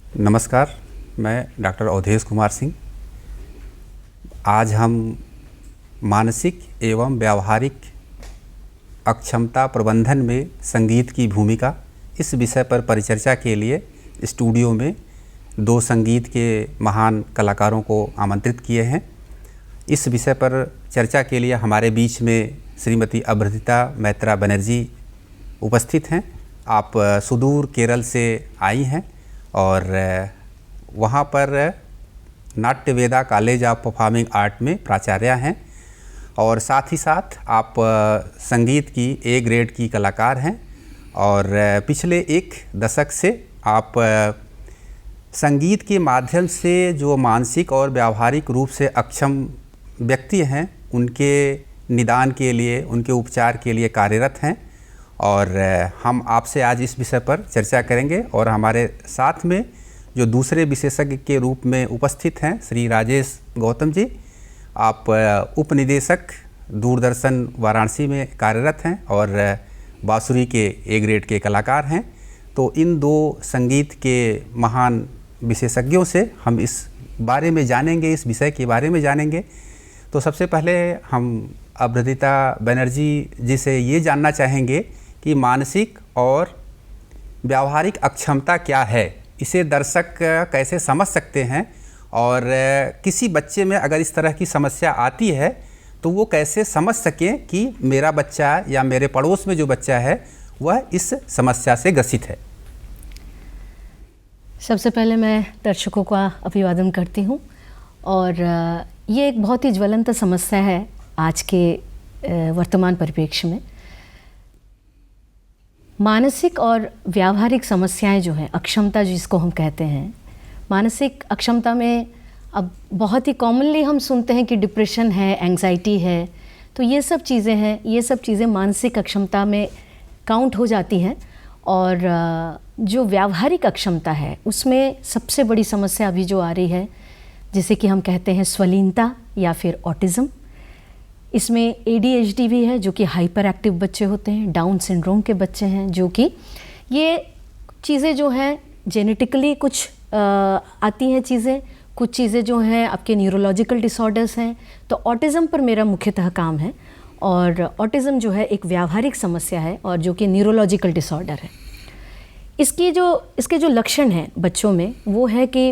नमस्कार, मैं डॉक्टर अवधेश कुमार सिंह। आज हम मानसिक एवं व्यावहारिक अक्षमता प्रबंधन में संगीत की भूमिका इस विषय पर परिचर्चा के लिए स्टूडियो में दो संगीत के महान कलाकारों को आमंत्रित किए हैं। इस विषय पर चर्चा के लिए हमारे बीच में श्रीमती अभ्रदिता मैत्रा बनर्जी उपस्थित हैं। आप सुदूर केरल से आई हैं और वहाँ पर नाट्य वेदा कॉलेज ऑफ परफॉर्मिंग आर्ट में प्राचार्य हैं और साथ ही साथ आप संगीत की ए ग्रेड की कलाकार हैं और पिछले एक दशक से आप संगीत के माध्यम से जो मानसिक और व्यावहारिक रूप से अक्षम व्यक्ति हैं उनके निदान के लिए, उनके उपचार के लिए कार्यरत हैं और हम आपसे आज इस विषय पर चर्चा करेंगे। और हमारे साथ में जो दूसरे विशेषज्ञ के रूप में उपस्थित हैं श्री राजेश गौतम जी, आप उपनिदेशक दूरदर्शन वाराणसी में कार्यरत हैं और बांसुरी के ए ग्रेड के कलाकार हैं। तो इन दो संगीत के महान विशेषज्ञों से हम इस बारे में जानेंगे, इस विषय के बारे में जानेंगे। तो सबसे पहले हम अभ्रदिता बनर्जी जी से ये जानना चाहेंगे कि मानसिक और व्यावहारिक अक्षमता क्या है, इसे दर्शक कैसे समझ सकते हैं और किसी बच्चे में अगर इस तरह की समस्या आती है तो वो कैसे समझ सकें कि मेरा बच्चा या मेरे पड़ोस में जो बच्चा है वह इस समस्या से ग्रसित है। सबसे पहले मैं दर्शकों का अभिवादन करती हूँ और ये एक बहुत ही ज्वलंत समस्या है आज के वर्तमान परिप्रेक्ष्य में। मानसिक और व्यावहारिक समस्याएं जो हैं, अक्षमता जिसको हम कहते हैं, मानसिक अक्षमता में अब बहुत ही कॉमनली हम सुनते हैं कि डिप्रेशन है, एंग्जाइटी है, तो ये सब चीज़ें हैं, ये सब चीज़ें मानसिक अक्षमता में काउंट हो जाती हैं। और जो व्यावहारिक अक्षमता है उसमें सबसे बड़ी समस्या अभी जो आ रही है जिसे कि हम कहते हैं स्वलीनता या फिर ऑटिज़म। इसमें ADHD भी है जो कि हाइपर एक्टिव बच्चे होते हैं, डाउन सिंड्रोम के बच्चे हैं, जो कि ये चीज़ें जो हैं जेनेटिकली कुछ आती हैं चीज़ें, कुछ चीज़ें जो हैं आपके न्यूरोलॉजिकल डिसऑर्डर्स हैं। तो ऑटिज़म पर मेरा मुख्यतः काम है और ऑटिज़म जो है एक व्यावहारिक समस्या है और जो कि न्यूरोलॉजिकल डिसऑर्डर है। इसके जो लक्षण हैं बच्चों में वो है कि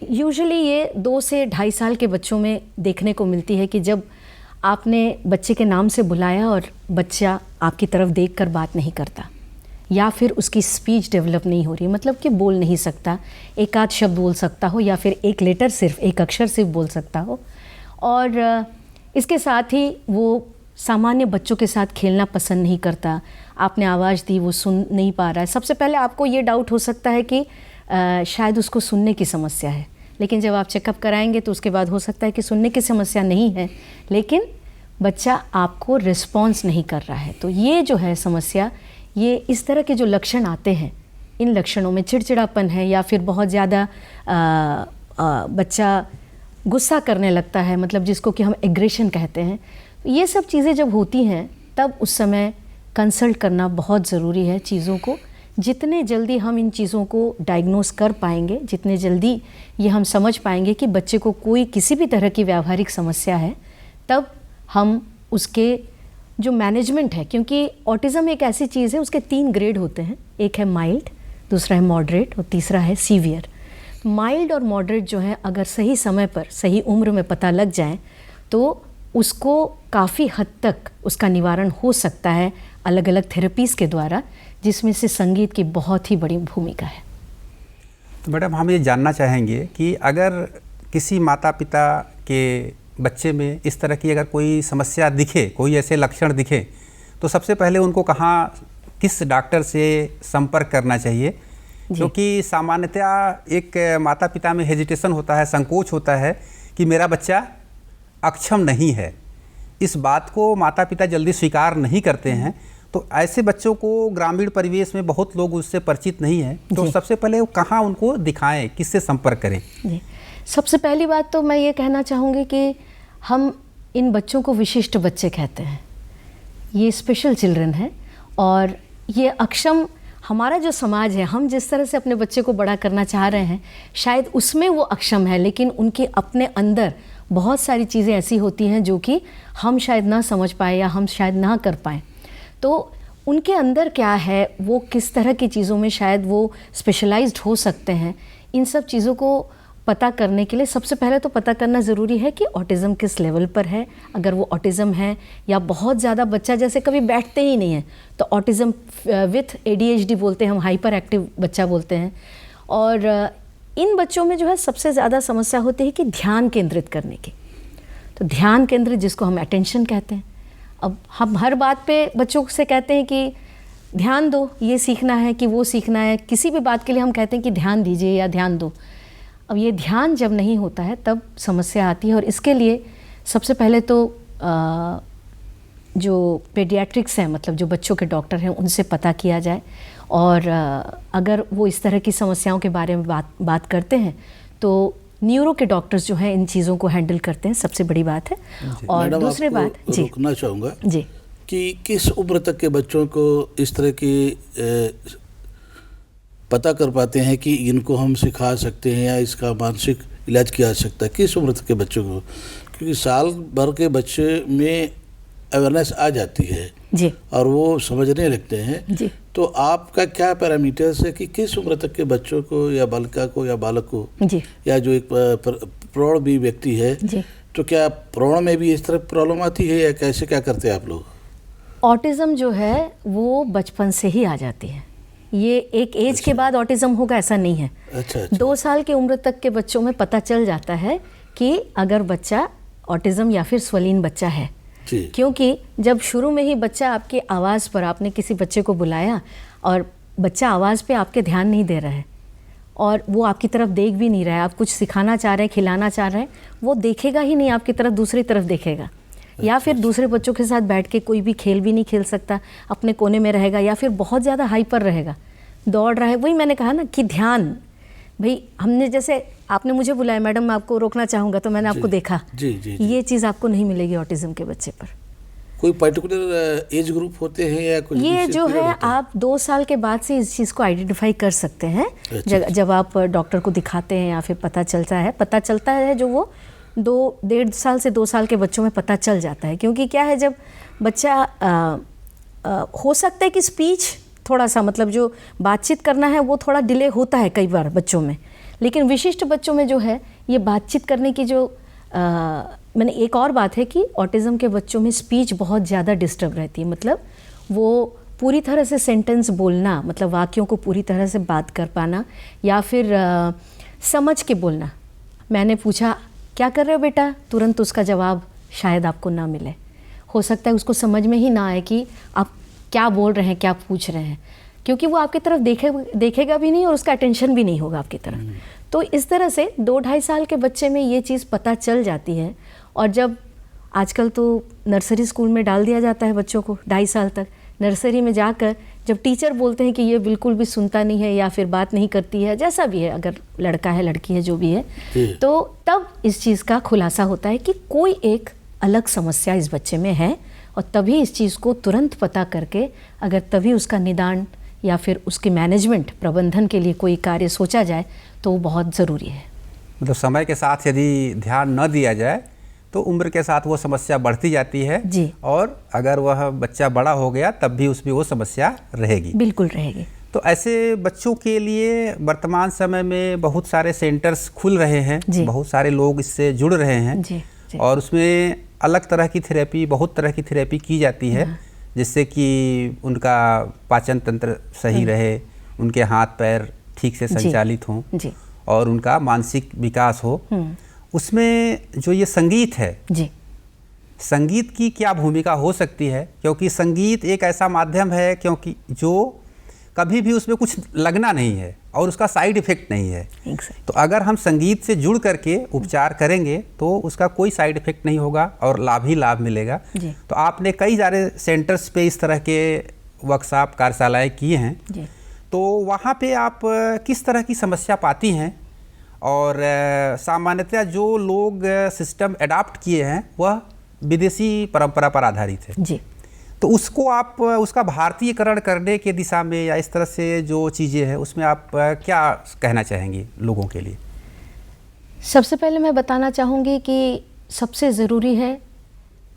यूजुअली ये 2 से 2.5 साल के बच्चों में देखने को मिलती है कि जब आपने बच्चे के नाम से बुलाया और बच्चा आपकी तरफ देखकर बात नहीं करता या फिर उसकी स्पीच डेवलप नहीं हो रही, मतलब कि बोल नहीं सकता, एक आध शब्द बोल सकता हो या फिर एक लेटर सिर्फ, एक अक्षर सिर्फ बोल सकता हो। और इसके साथ ही वो सामान्य बच्चों के साथ खेलना पसंद नहीं करता। आपने आवाज़ दी, वो सुन नहीं पा रहा है। सबसे पहले आपको ये डाउट हो सकता है कि शायद उसको सुनने की समस्या है, लेकिन जब आप चेकअप कराएंगे तो उसके बाद हो सकता है कि सुनने की समस्या नहीं है, लेकिन बच्चा आपको रिस्पॉन्स नहीं कर रहा है। तो ये जो है समस्या, ये इस तरह के जो लक्षण आते हैं, इन लक्षणों में चिड़चिड़ापन है या फिर बहुत ज़्यादा बच्चा गुस्सा करने लगता है, मतलब जिसको कि हम एग्रेशन कहते हैं। ये सब चीज़ें जब होती हैं तब उस समय कंसल्ट करना बहुत ज़रूरी है चीज़ों को। जितने जल्दी हम इन चीज़ों को डायग्नोस कर पाएंगे, जितने जल्दी ये हम समझ पाएंगे कि बच्चे को कोई किसी भी तरह की व्यावहारिक समस्या है, तब हम उसके जो मैनेजमेंट है, क्योंकि ऑटिज़म एक ऐसी चीज़ है, उसके 3 ग्रेड होते हैं, एक है माइल्ड, दूसरा है मॉडरेट और तीसरा है सीवियर। माइल्ड और मॉडरेट जो है अगर सही समय पर, सही उम्र में पता लग जाए तो उसको काफ़ी हद तक उसका निवारण हो सकता है अलग अलग थेरेपीज़ के द्वारा, जिसमें से संगीत की बहुत ही बड़ी भूमिका है। तो मैडम, हम ये जानना चाहेंगे कि अगर किसी माता पिता के बच्चे में इस तरह की अगर कोई समस्या दिखे, कोई ऐसे लक्षण दिखे, तो सबसे पहले उनको कहाँ, किस डॉक्टर से संपर्क करना चाहिए? क्योंकि सामान्यतः एक माता पिता में हेजिटेशन होता है, संकोच होता है कि मेरा बच्चा अक्षम नहीं है। इस बात को माता पिता जल्दी स्वीकार नहीं करते हैं। तो ऐसे बच्चों को ग्रामीण परिवेश में बहुत लोग उससे परिचित नहीं हैं, तो सबसे पहले वो कहाँ उनको दिखाएं, किससे संपर्क करें? जी, सबसे पहली बात तो मैं ये कहना चाहूँगी कि हम इन बच्चों को विशिष्ट बच्चे कहते हैं। ये स्पेशल चिल्ड्रन हैं और ये अक्षम हमारा जो समाज है, हम जिस तरह से अपने बच्चे को बड़ा करना चाह रहे हैं, शायद उसमें वो अक्षम है, लेकिन उनके अपने अंदर बहुत सारी चीज़ें ऐसी होती हैं जो कि हम शायद ना समझ पाए या हम शायद ना कर पाएँ। तो उनके अंदर क्या है, वो किस तरह की चीज़ों में शायद वो स्पेशलाइज्ड हो सकते हैं, इन सब चीज़ों को पता करने के लिए सबसे पहले तो पता करना ज़रूरी है कि ऑटिज़म किस लेवल पर है। अगर वो ऑटिज़म है या बहुत ज़्यादा बच्चा जैसे कभी बैठते ही नहीं है तो ऑटिज़म विथ ADHD बोलते हैं हम, हाइपर एक्टिव बच्चा बोलते हैं। और इन बच्चों में जो है सबसे ज़्यादा समस्या होती है कि ध्यान केंद्रित करने की। तो ध्यान केंद्रित जिसको हम अटेंशन कहते हैं। अब हम हर बात पे बच्चों से कहते हैं कि ध्यान दो, ये सीखना है कि वो सीखना है, किसी भी बात के लिए हम कहते हैं कि ध्यान दीजिए या ध्यान दो। अब ये ध्यान जब नहीं होता है तब समस्या आती है। और इसके लिए सबसे पहले तो जो पेडियाट्रिक्स हैं, मतलब जो बच्चों के डॉक्टर हैं, उनसे पता किया जाए। और अगर वो इस तरह की समस्याओं के बारे में बात करते हैं तो न्यूरो के डॉक्टर्स जो हैं इन चीज़ों को हैंडल करते हैं, सबसे बड़ी बात है। और दूसरी बात जी रोकना चाहूँगा जी कि किस उम्र तक के बच्चों को इस तरह की पता कर पाते हैं कि इनको हम सिखा सकते हैं या इसका मानसिक इलाज किया जा सकता है, किस उम्र तक के बच्चों को? क्योंकि साल भर के बच्चे में अवेयरनेस आ जाती है जी और वो समझने लगते हैं जी। तो आपका क्या पैरामीटर्स है कि किस उम्र तक के बच्चों को या बालिका को या बालक को जी या जो एक प्रौढ़ भी व्यक्ति है, जी। तो क्या प्रौढ़ में भी इस तरह प्रॉब्लम आती है या कैसे क्या करते हैं आप लोग? ऑटिज़म जो है वो बचपन से ही आ जाती है। ये एक एज के बाद ऑटिज़म होगा ऐसा नहीं है। अच्छा 2 साल की उम्र तक के बच्चों में पता चल जाता है कि अगर बच्चा ऑटिज़म या फिर स्वलीन बच्चा है। जी। क्योंकि जब शुरू में ही बच्चा आपकी आवाज़ पर, आपने किसी बच्चे को बुलाया और बच्चा आवाज़ पे आपके ध्यान नहीं दे रहा है और वो आपकी तरफ देख भी नहीं रहा है, आप कुछ सिखाना चाह रहे हैं, खिलाना चाह रहे हैं, वो देखेगा ही नहीं आपकी तरफ, दूसरी तरफ देखेगा। या फिर दूसरे बच्चों के साथ बैठ के कोई भी खेल भी नहीं खेल सकता, अपने कोने में रहेगा या फिर बहुत ज़्यादा हाइपर रहेगा, दौड़ रहा है। वही मैंने कहा ना कि ध्यान, भाई हमने जैसे आपने मुझे बुलाया मैडम मैं आपको रोकना चाहूँगा तो मैंने आपको देखा, जी, जी, जी। ये चीज़ आपको नहीं मिलेगी ऑटिज़म के बच्चे पर। कोई पर्टिकुलर एज ग्रुप होते हैं या कुछ? ये जो है होता आप 2 साल के बाद से इस चीज़ को आइडेंटिफाई कर सकते हैं। अच्छा। जब आप डॉक्टर को दिखाते हैं या फिर पता चलता है जो वो 1.5 साल से 2 साल के बच्चों में पता चल जाता है। क्योंकि क्या है, जब बच्चा हो सकता है कि स्पीच थोड़ा सा, मतलब जो बातचीत करना है वो थोड़ा डिले होता है कई बार बच्चों में, लेकिन विशिष्ट बच्चों में जो है ये बातचीत करने की जो मैंने एक और बात है कि ऑटिज़म के बच्चों में स्पीच बहुत ज़्यादा डिस्टर्ब रहती है। मतलब वो पूरी तरह से सेंटेंस बोलना, मतलब वाक्यों को पूरी तरह से बात कर पाना या फिर समझ के बोलना। मैंने पूछा क्या कर रहे हो बेटा, तुरंत उसका जवाब शायद आपको ना मिले। हो सकता है उसको समझ में ही ना आए कि आप क्या बोल रहे हैं, क्या पूछ रहे हैं, क्योंकि वो आपकी तरफ देखेगा भी नहीं और उसका अटेंशन भी नहीं होगा आपकी तरफ। तो इस तरह से 2-2.5 साल के बच्चे में ये चीज़ पता चल जाती है। और जब आजकल तो नर्सरी स्कूल में डाल दिया जाता है बच्चों को 2.5 साल तक, नर्सरी में जाकर जब टीचर बोलते हैं कि ये बिल्कुल भी सुनता नहीं है या फिर बात नहीं करती है, जैसा भी है, अगर लड़का है लड़की है जो भी है, तो तब इस चीज़ का खुलासा होता है कि कोई एक अलग समस्या इस बच्चे में है। और तभी इस चीज़ को तुरंत पता करके अगर तभी उसका निदान या फिर उसके मैनेजमेंट, प्रबंधन के लिए कोई कार्य सोचा जाए तो वो बहुत ज़रूरी है। मतलब समय के साथ यदि ध्यान न दिया जाए तो उम्र के साथ वो समस्या बढ़ती जाती है जी। और अगर वह बच्चा बड़ा हो गया तब भी उसमें वो समस्या रहेगी। बिल्कुल रहेगी। तो ऐसे बच्चों के लिए वर्तमान समय में बहुत सारे सेंटर्स खुल रहे हैं, बहुत सारे लोग इससे जुड़ रहे हैं जी, जी। और उसमें अलग तरह की थेरेपी, बहुत तरह की थेरेपी की जाती है जिससे कि उनका पाचन तंत्र सही रहे, उनके हाथ पैर ठीक से संचालित हों और उनका मानसिक विकास हो। उसमें जो ये संगीत है जी, संगीत की क्या भूमिका हो सकती है? क्योंकि संगीत एक ऐसा माध्यम है क्योंकि जो कभी भी उसमें कुछ लगना नहीं है और उसका साइड इफ़ेक्ट नहीं है। तो अगर हम संगीत से जुड़ करके उपचार करेंगे तो उसका कोई साइड इफ़ेक्ट नहीं होगा और लाभ ही लाभ मिलेगा। तो आपने कई सारे सेंटर्स पे इस तरह के वर्कशॉप, कार्यशालाएँ किए हैं, तो वहाँ पे आप किस तरह की समस्या पाती हैं? और सामान्यतः जो लोग सिस्टम अडॉप्ट किए हैं वह विदेशी परंपरा पर आधारित है। जी। तो उसको आप उसका भारतीयकरण करने के दिशा में या इस तरह से जो चीज़ें हैं उसमें आप क्या कहना चाहेंगे लोगों के लिए? सबसे पहले मैं बताना चाहूँगी कि सबसे ज़रूरी है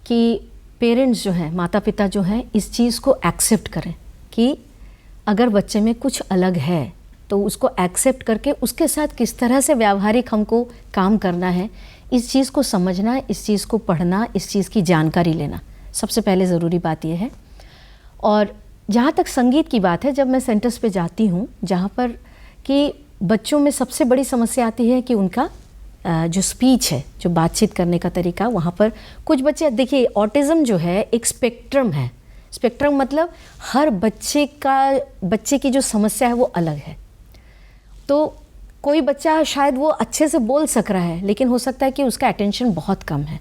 कि पेरेंट्स जो हैं, माता पिता जो हैं, इस चीज़ को एक्सेप्ट करें कि अगर बच्चे में कुछ अलग है तो उसको एक्सेप्ट करके उसके साथ किस तरह से व्यावहारिक हमको काम करना है, इस चीज़ को समझना, इस चीज़ को पढ़ना, इस चीज़ की जानकारी लेना सबसे पहले ज़रूरी बात यह है। और जहाँ तक संगीत की बात है, जब मैं सेंटर्स पे जाती हूँ जहाँ पर कि बच्चों में सबसे बड़ी समस्या आती है कि उनका जो स्पीच है, जो बातचीत करने का तरीका, वहाँ पर कुछ बच्चे, देखिए ऑटिज़म जो है एक स्पेक्ट्रम है। स्पेक्ट्रम मतलब हर बच्चे की जो समस्या है वो अलग है। तो कोई बच्चा शायद वो अच्छे से बोल सक रहा है लेकिन हो सकता है कि उसका अटेंशन बहुत कम है।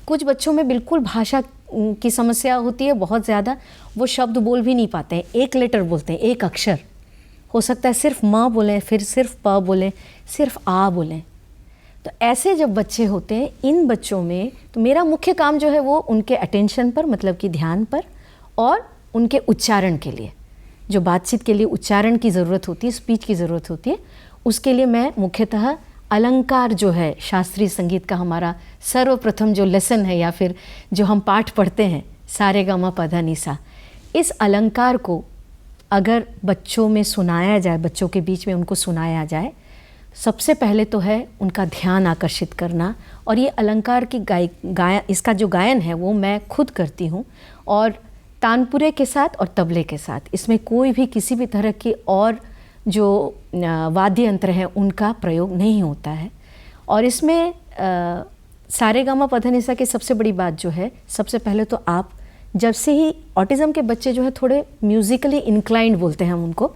कुछ बच्चों में बिल्कुल भाषा की समस्या होती है बहुत ज़्यादा, वो शब्द बोल भी नहीं पाते हैं, एक लेटर बोलते हैं, एक अक्षर, हो सकता है सिर्फ माँ बोलें, फिर सिर्फ प बोलें, सिर्फ आ बोलें। तो ऐसे जब बच्चे होते हैं, इन बच्चों में तो मेरा मुख्य काम जो है वो उनके अटेंशन पर, मतलब कि ध्यान पर, और उनके उच्चारण के लिए, जो बातचीत के लिए उच्चारण की ज़रूरत होती है, स्पीच की ज़रूरत होती है, उसके लिए मैं मुख्यतः अलंकार जो है शास्त्रीय संगीत का हमारा सर्वप्रथम जो लेसन है या फिर जो हम पाठ पढ़ते हैं सारे गा मा पा धा नि सा, इस अलंकार को अगर बच्चों में सुनाया जाए, बच्चों के बीच में उनको सुनाया जाए, सबसे पहले तो है उनका ध्यान आकर्षित करना। और ये अलंकार की इसका जो गायन है वो मैं खुद करती हूँ, और तानपुरे के साथ और तबले के साथ, इसमें कोई भी किसी भी तरह की और जो वाद्य यंत्र हैं उनका प्रयोग नहीं होता है। और इसमें सारे गा मा पा धा नि सा की सबसे बड़ी बात जो है, सबसे पहले तो आप जब से ही ऑटिज़म के बच्चे जो है थोड़े म्यूज़िकली इंक्लाइंड बोलते हैं हम उनको,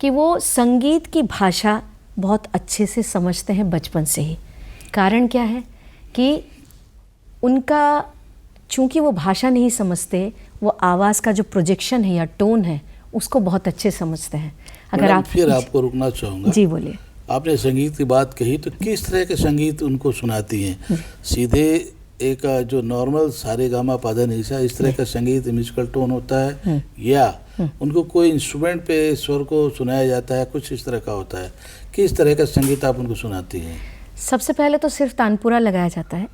कि वो संगीत की भाषा बहुत अच्छे से समझते हैं बचपन से ही। कारण क्या है कि उनका, चूँकि वो भाषा नहीं समझते, वो आवाज़ का जो प्रोजेक्शन है या टोन है उसको बहुत अच्छे समझते हैं। अगर आप फिर आपको रुकना चाहूँगा। जी बोलिए। आपने संगीत की बात कही, तो किस तरह के संगीत उनको सुनाती हैं? सीधे एक जो नॉर्मल सारे गा मा पा धा नि सा इस तरह का संगीत म्यूजिकल टोन होता है, या उनको कोई इंस्ट्रूमेंट पे स्वर को सुनाया जाता है, कुछ इस तरह का होता है? किस तरह का संगीत आप उनको सुनाती हैं? सबसे पहले तो सिर्फ तानपुरा लगाया जाता है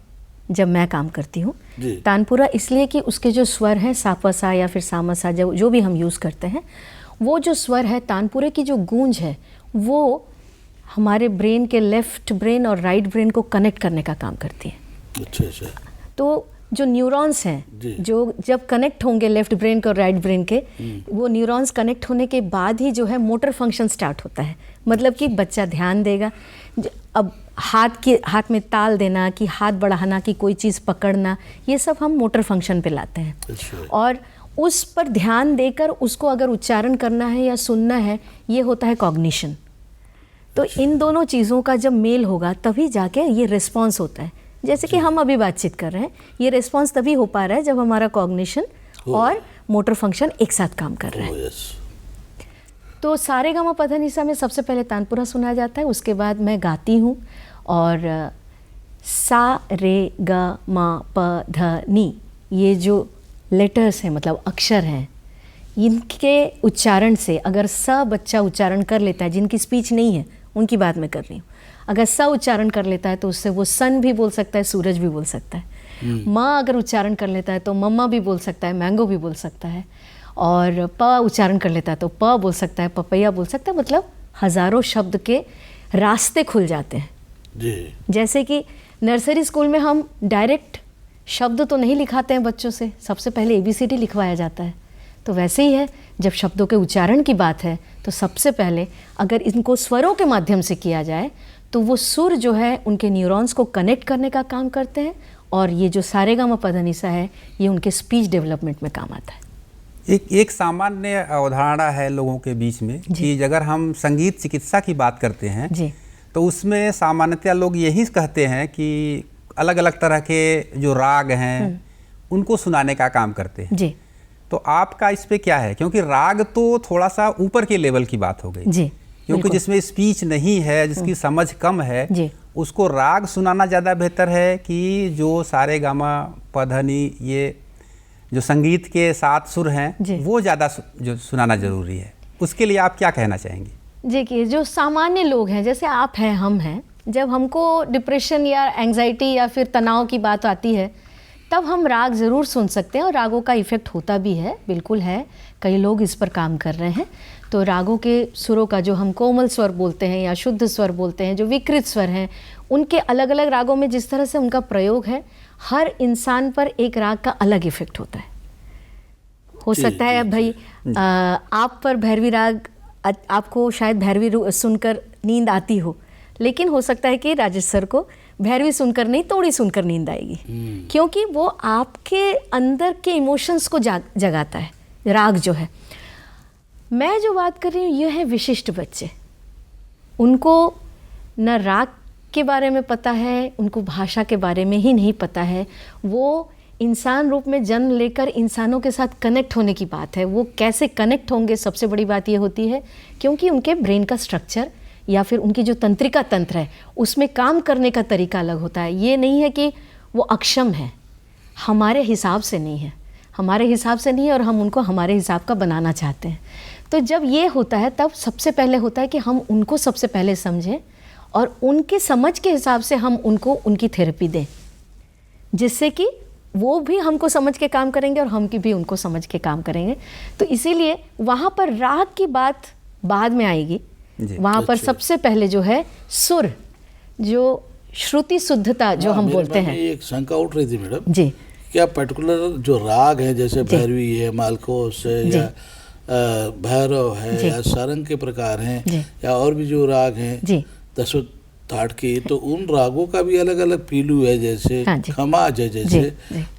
जब मैं काम करती हूँ। तानपुरा इसलिए कि उसके जो स्वर हैं सा प सा या फिर सा म सा, जो भी हम यूज़ करते हैं, वो जो स्वर है, तानपुरे की जो गूंज है, वो हमारे ब्रेन के लेफ्ट ब्रेन और राइट ब्रेन को कनेक्ट करने का काम करती है। अच्छा। तो जो न्यूरॉन्स हैं, जो जब कनेक्ट होंगे लेफ्ट ब्रेन के और राइट ब्रेन के, वो न्यूरॉन्स कनेक्ट होने के बाद ही जो है मोटर फंक्शन स्टार्ट होता है। मतलब कि बच्चा ध्यान देगा। अब हाथ में ताल देना, कि हाथ बढ़ाना, कि कोई चीज़ पकड़ना, ये सब हम मोटर फंक्शन पे लाते हैं। अच्छा। और उस पर ध्यान देकर उसको अगर उच्चारण करना है या सुनना है, ये होता है कॉग्निशन। तो इन दोनों चीज़ों का जब मेल होगा तभी जाके ये रिस्पॉन्स होता है। जैसे कि हम अभी बातचीत कर रहे हैं, ये रिस्पॉन्स तभी हो पा रहा है जब हमारा कॉग्निशन और मोटर फंक्शन एक साथ काम कर रहे हैं। तो सारे गा मा पा धा नि सा में सबसे पहले तानपुरा सुनाया जाता है, उसके बाद मैं गाती हूँ, और सा रे गा मा पा धा नि, ये जो लेटर्स हैं, मतलब अक्षर हैं, इनके उच्चारण से अगर स बच्चा उच्चारण कर लेता है, जिनकी स्पीच नहीं है उनकी बात मैं कर रही हूँ, अगर स उच्चारण कर लेता है तो उससे वो सन भी बोल सकता है, सूरज भी बोल सकता है। माँ अगर उच्चारण कर लेता है तो मम्मा भी बोल सकता है, मैंगो भी बोल सकता है। और प उच्चारण कर लेता है तो प बोल सकता है, पपैया बोल सकता है। मतलब हज़ारों शब्द के रास्ते खुल जाते हैं जी। जैसे कि नर्सरी स्कूल में हम डायरेक्ट शब्द तो नहीं लिखाते हैं बच्चों से, सबसे पहले ABCD लिखवाया जाता है। तो वैसे ही है, जब शब्दों के उच्चारण की बात है तो सबसे पहले अगर इनको स्वरों के माध्यम से किया जाए तो वो सुर जो है उनके न्यूरॉन्स को कनेक्ट करने का काम करते हैं, और ये जो सारे गा मा पा धा नि सा है ये उनके स्पीच डेवलपमेंट में काम आता है। एक सामान्य अवधारणा है लोगों के बीच में कि अगर हम संगीत चिकित्सा की बात करते हैं जी, तो उसमें सामान्यतः लोग यही कहते हैं कि अलग अलग तरह के जो राग हैं उनको सुनाने का काम करते हैं जी। तो आपका इस पे क्या है? क्योंकि राग तो थोड़ा सा ऊपर के लेवल की बात हो गई जी, क्योंकि जिसमें स्पीच नहीं है, जिसकी समझ कम है, उसको राग सुनाना ज़्यादा बेहतर है कि जो सारे गा मा पा धा नि ये जो संगीत के 7 सुर हैं जी। वो ज़्यादा जो सुनाना ज़रूरी है, उसके लिए आप क्या कहना चाहेंगे? देखिए, जो सामान्य लोग हैं, जैसे आप हैं, हम हैं, जब हमको डिप्रेशन या एंजाइटी या फिर तनाव की बात आती है तब हम राग ज़रूर सुन सकते हैं, और रागों का इफ़ेक्ट होता भी है, बिल्कुल है। कई लोग इस पर काम कर रहे हैं। तो रागों के सुरों का, जो हम कोमल स्वर बोलते हैं या शुद्ध स्वर बोलते हैं, जो विकृत स्वर हैं, उनके अलग अलग रागों में जिस तरह से उनका प्रयोग है, हर इंसान पर एक राग का अलग इफ़ेक्ट होता है। हो सकता है अब भाई आप पर भैरवी राग, आपको शायद भैरवी सुनकर नींद आती हो, लेकिन हो सकता है कि राजेश सर को भैरवी सुनकर नहीं, तोड़ी सुनकर नींद आएगी, क्योंकि वो आपके अंदर के इमोशंस को जगाता है राग जो है। मैं जो बात कर रही हूँ ये है विशिष्ट बच्चे। उनको न राग के बारे में पता है, उनको भाषा के बारे में ही नहीं पता है। वो इंसान रूप में जन्म लेकर इंसानों के साथ कनेक्ट होने की बात है। वो कैसे कनेक्ट होंगे, सबसे बड़ी बात ये होती है, क्योंकि उनके ब्रेन का स्ट्रक्चर या फिर उनकी जो तंत्रिका तंत्र है उसमें काम करने का तरीका अलग होता है। ये नहीं है कि वो अक्षम है, हमारे हिसाब से नहीं है, हमारे हिसाब से नहीं है, और हम उनको हमारे हिसाब का बनाना चाहते हैं। तो जब ये होता है तब सबसे पहले होता है कि हम उनको सबसे पहले समझें और उनके समझ के हिसाब से हम उनको उनकी थेरेपी दें, जिससे कि वो भी हमको समझ के काम करेंगे और हम भी उनको समझ के काम करेंगे। तो इसीलिए वहाँ पर राग की बात बाद में आएगी। वहाँ पर सबसे पहले जो है सुर, जो श्रुति शुद्धता जो हम बोलते हैं। एक शंका उठ रही थी मैडम जी, क्या पर्टिकुलर जो राग है, जैसे भैरवी है, मालकोस है, या भैरव है, या सारंग के प्रकार हैं, या और भी जो राग हैं दसों थाट के, तो उन रागों का भी अलग अलग पीलू है, जैसे खमाज है जैसे,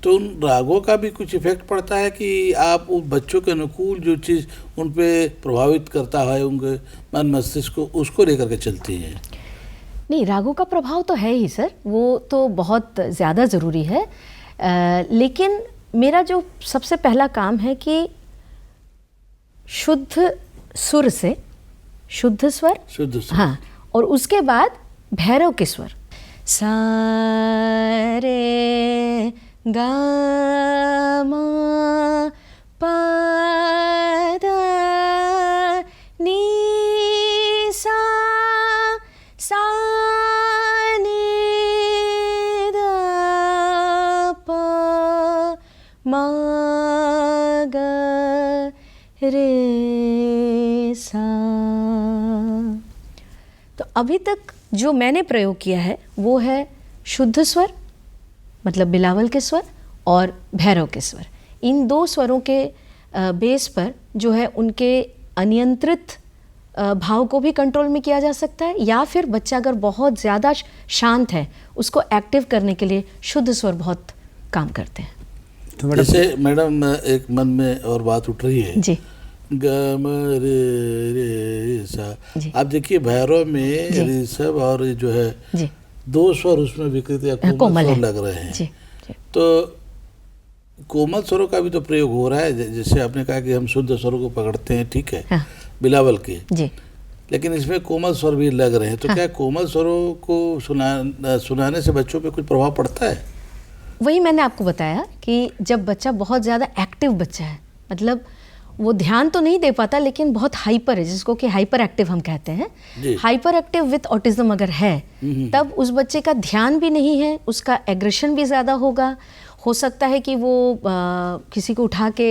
तो उन रागों का भी कुछ इफेक्ट पड़ता है कि आप उन बच्चों के अनुकूल जो चीज़ उन पे प्रभावित करता है, उनके मन मस्तिष्क को, उसको लेकर के चलती है? नहीं, रागों का प्रभाव तो है ही सर, वो तो बहुत ज़्यादा ज़रूरी है। लेकिन मेरा जो सबसे पहला काम है कि शुद्ध सुर से, शुद्ध स्वर, हाँ, और उसके बाद भैरव के स्वर, सा रे गा मा पा धा नी सा सा नी धा पा मा गा रे सा। तो अभी तक जो मैंने प्रयोग किया है वो है शुद्ध स्वर, मतलब बिलावल के स्वर, और भैरव के स्वर। इन दो स्वरों के बेस पर जो है उनके अनियंत्रित भाव को भी कंट्रोल में किया जा सकता है, या फिर बच्चा अगर बहुत ज़्यादा शांत है उसको एक्टिव करने के लिए शुद्ध स्वर बहुत काम करते हैं। तो जैसे मैडम एक मन में और बात उठ रही है जी, गम रे रे सा। आप देखिए भैरव में ऋषभ और जो है जी, दो स्वर उसमें विकृत या कोमल स्वर लग रहे हैं। जी, जी। तो कोमल स्वरों का भी तो प्रयोग हो रहा है, जैसे आपने कहा कि हम शुद्ध स्वरों को पकड़ते हैं, ठीक है, हाँ, बिलावल के, जी, लेकिन इसमें कोमल स्वर भी लग रहे हैं। तो क्या कोमल स्वरों को सुनाने से बच्चों पे कुछ प्रभाव पड़ता है? वही मैंने आपको बताया कि जब बच्चा बहुत ज़्यादा एक्टिव बच्चा है, मतलब वो ध्यान तो नहीं दे पाता लेकिन बहुत हाइपर है, जिसको कि हाइपर एक्टिव हम कहते हैं, हाइपर एक्टिव विथ ऑटिज्म अगर है, तब उस बच्चे का ध्यान भी नहीं है, उसका एग्रेशन भी ज़्यादा होगा। हो सकता है कि वो किसी को उठा के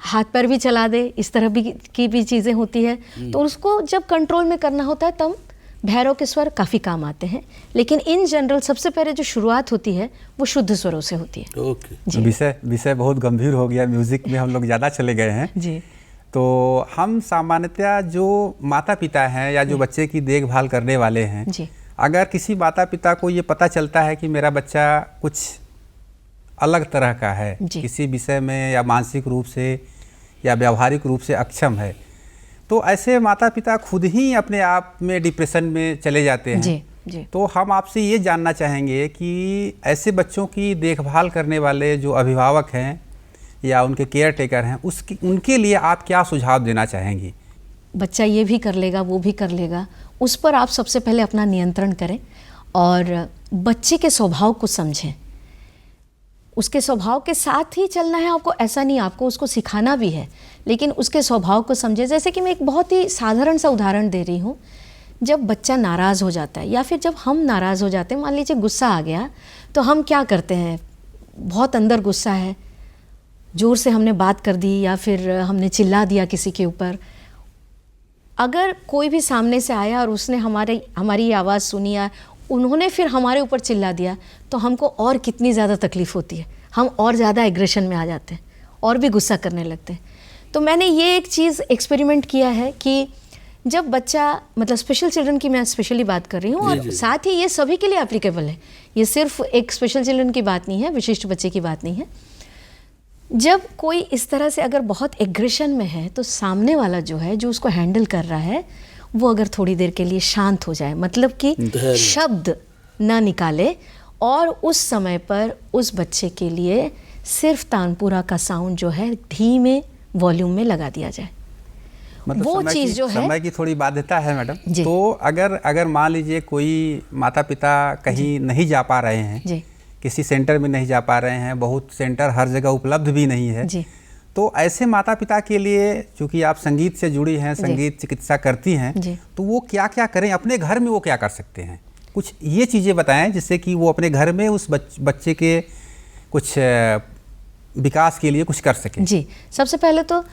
हाथ पैर भी चला दे, इस तरह की भी चीज़ें होती है। तो उसको जब कंट्रोल में करना होता है तब भैरव के स्वर काफ़ी काम आते हैं, लेकिन इन जनरल सबसे पहले जो शुरुआत होती है वो शुद्ध स्वरों से होती है। ओके। विषय बहुत गंभीर हो गया, म्यूज़िक में हम लोग ज़्यादा चले गए हैं जी। तो हम सामान्यतः जो माता पिता हैं या जो बच्चे की देखभाल करने वाले हैं जी, अगर किसी माता पिता को ये पता चलता है कि मेरा बच्चा कुछ अलग तरह का है, किसी विषय में या मानसिक रूप से या व्यावहारिक रूप से अक्षम है, तो ऐसे माता पिता खुद ही अपने आप में डिप्रेशन में चले जाते हैं। जी, जी। तो हम आपसे ये जानना चाहेंगे कि ऐसे बच्चों की देखभाल करने वाले जो अभिभावक हैं या उनके केयर टेकर हैं, उनके लिए आप क्या सुझाव देना चाहेंगी? बच्चा ये भी कर लेगा, वो भी कर लेगा, उस पर आप सबसे पहले अपना नियंत्रण करें और बच्चे के स्वभाव को समझें। उसके स्वभाव के साथ ही चलना है आपको, ऐसा नहीं, आपको उसको सिखाना भी है, लेकिन उसके स्वभाव को समझे। जैसे कि मैं एक बहुत ही साधारण सा उदाहरण दे रही हूँ। जब बच्चा नाराज़ हो जाता है या फिर जब हम नाराज़ हो जाते हैं, मान लीजिए गुस्सा आ गया, तो हम क्या करते हैं, बहुत अंदर गुस्सा है, ज़ोर से हमने बात कर दी या फिर हमने चिल्ला दिया किसी के ऊपर। अगर कोई भी सामने से आया और उसने हमारी आवाज़ सुनी या उन्होंने फिर हमारे ऊपर चिल्ला दिया, तो हमको और कितनी ज़्यादा तकलीफ़ होती है, हम और ज़्यादा एग्रेशन में आ जाते हैं और भी गुस्सा करने लगते हैं। तो मैंने ये एक चीज़ एक्सपेरिमेंट किया है कि जब बच्चा, मतलब स्पेशल चिल्ड्रन की मैं स्पेशली बात कर रही हूँ, और साथ ही ये सभी के लिए एप्लीकेबल है, ये सिर्फ एक स्पेशल चिल्ड्रन की बात नहीं है, विशिष्ट बच्चे की बात नहीं है। जब कोई इस तरह से अगर बहुत एग्रेशन में है, तो सामने वाला जो है, जो उसको हैंडल कर रहा है, वो अगर थोड़ी देर के लिए शांत हो जाए, मतलब कि शब्द ना निकाले, और उस समय पर उस बच्चे के लिए सिर्फ तानपुरा का साउंड जो है धीमे वॉल्यूम में लगा दिया जाए। मतलब वो चीज़ जो है, समय की थोड़ी बाध्यता है मैडम। तो अगर मान लीजिए कोई माता पिता कहीं नहीं जा पा रहे हैं, किसी सेंटर में नहीं जा पा रहे हैं, बहुत सेंटर हर जगह उपलब्ध भी नहीं है, तो ऐसे माता पिता के लिए, चूँकि आप संगीत से जुड़ी हैं, संगीत चिकित्सा करती हैं, तो वो क्या क्या करें, अपने घर में वो क्या कर सकते हैं, कुछ ये चीज़ें बताएं जिससे कि वो अपने घर में उस बच्चे के कुछ विकास के लिए कुछ कर सकें। जी, सबसे पहले तो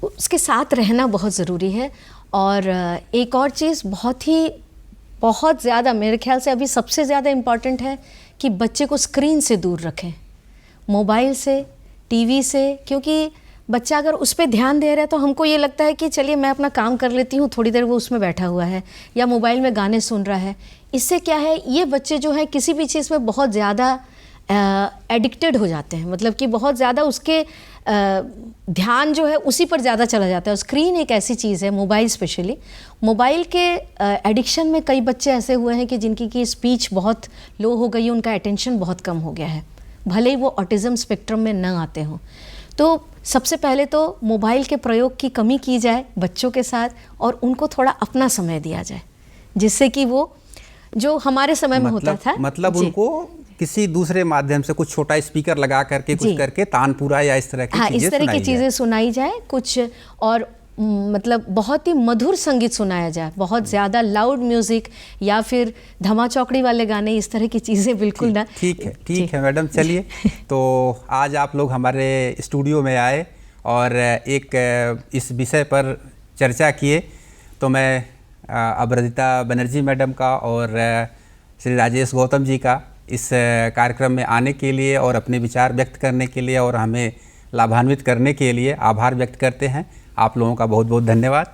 उसके साथ रहना बहुत ज़रूरी है। और एक और चीज़ बहुत ज़्यादा, मेरे ख्याल से अभी सबसे ज़्यादा इम्पॉर्टेंट है कि बच्चे को स्क्रीन से दूर रखें, मोबाइल से, टीवी से, क्योंकि बच्चा अगर उस पर ध्यान दे रहा है तो हमको ये लगता है कि चलिए मैं अपना काम कर लेती हूँ, थोड़ी देर वो उसमें बैठा हुआ है या मोबाइल में गाने सुन रहा है। इससे क्या है, ये बच्चे जो हैं किसी भी चीज़ में बहुत ज़्यादा एडिक्टेड हो जाते हैं, मतलब कि बहुत ज़्यादा उसके ध्यान जो है उसी पर ज़्यादा चला जाता है। स्क्रीन एक ऐसी चीज़ है, मोबाइल स्पेशली, मोबाइल के एडिक्शन में कई बच्चे ऐसे हुए हैं कि जिनकी की स्पीच बहुत लो हो गई है, उनका अटेंशन बहुत कम हो गया है, भले ही वो ऑटिज़म स्पेक्ट्रम में न आते हों। तो सबसे पहले तो मोबाइल के प्रयोग की कमी की जाए बच्चों के साथ, और उनको थोड़ा अपना समय दिया जाए, जिससे कि वो जो हमारे समय में होता था, मतलब उनको किसी दूसरे माध्यम से कुछ छोटा स्पीकर लगा करके कुछ करके तानपुरा या इस तरह की इस तरह की चीज़ें सुनाई जाए कुछ, और मतलब बहुत ही मधुर संगीत सुनाया जाए, बहुत ज़्यादा लाउड म्यूज़िक या फिर धमा चौकड़ी वाले गाने, इस तरह की चीज़ें बिल्कुल ना। ठीक है मैडम, चलिए। तो आज आप लोग हमारे स्टूडियो में आए और एक इस विषय पर चर्चा किए, तो मैं अबरदिता बनर्जी मैडम का और श्री राजेश गौतम जी का इस कार्यक्रम में आने के लिए और अपने विचार व्यक्त करने के लिए और हमें लाभान्वित करने के लिए आभार व्यक्त करते हैं। आप लोगों का बहुत बहुत धन्यवाद।